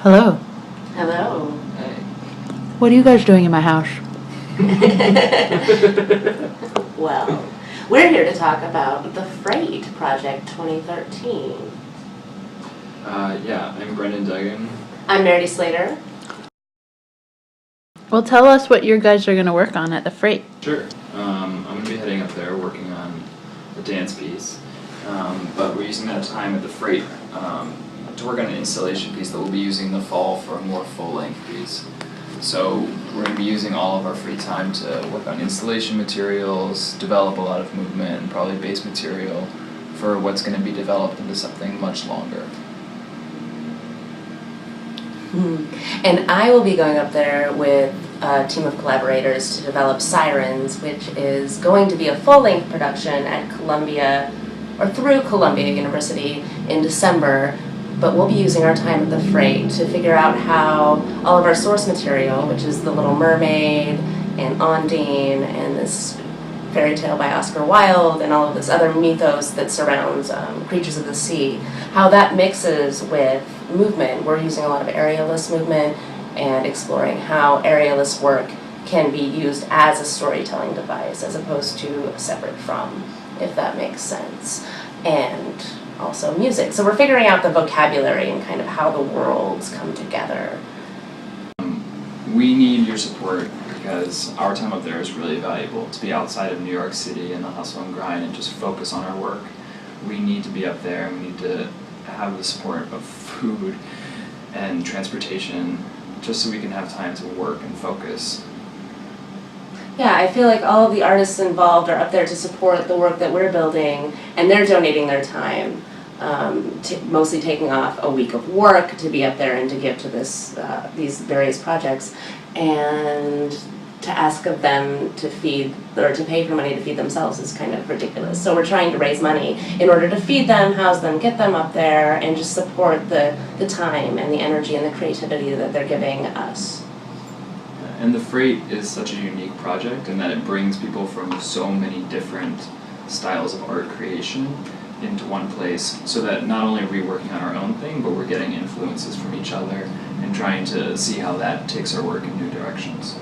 Hello. Hello. Hey. What are you guys doing in my house? Well, we're here to talk about the Freight Project 2013. Yeah, I'm Brendan Duggan. I'm Maridee Slater. Well, tell us what you guys are going to work on at the Freight. Sure. I'm going to be heading up there working on a dance piece, but we're using that time at the Freight to work on an installation piece that we'll be using in the fall for a more full-length piece. So we're going to be using all of our free time to work on installation materials, develop a lot of movement, and probably base material for what's going to be developed into something much longer. And I will be going up there with a team of collaborators to develop Sirens, which is going to be a full-length production at Columbia, or through Columbia University in December. But we'll be using our time at the Freight to figure out how all of our source material, which is The Little Mermaid and Ondine and this fairy tale by Oscar Wilde and all of this other mythos that surrounds creatures of the sea, how that mixes with movement. We're using a lot of aerialist movement and exploring how aerialist work can be used as a storytelling device as opposed to separate from, if that makes sense. And also music. So we're figuring out the vocabulary and kind of how the worlds come together. We need your support because our time up there is really valuable. To be outside of New York City and the hustle and grind and just focus on our work, we need to be up there and we need to have the support of food and transportation just so we can have time to work and focus. Yeah, I feel like all of the artists involved are up there to support the work that we're building, and they're donating their time, mostly taking off a week of work to be up there and to give to these various projects, and to ask of them to feed or to pay for money to feed themselves is kind of ridiculous. So we're trying to raise money in order to feed them, house them, get them up there, and just support the time and the energy and the creativity that they're giving us. And the Freight is such a unique project in that it brings people from so many different styles of art creation into one place, so that not only are we working on our own thing, but we're getting influences from each other and trying to see how that takes our work in new directions.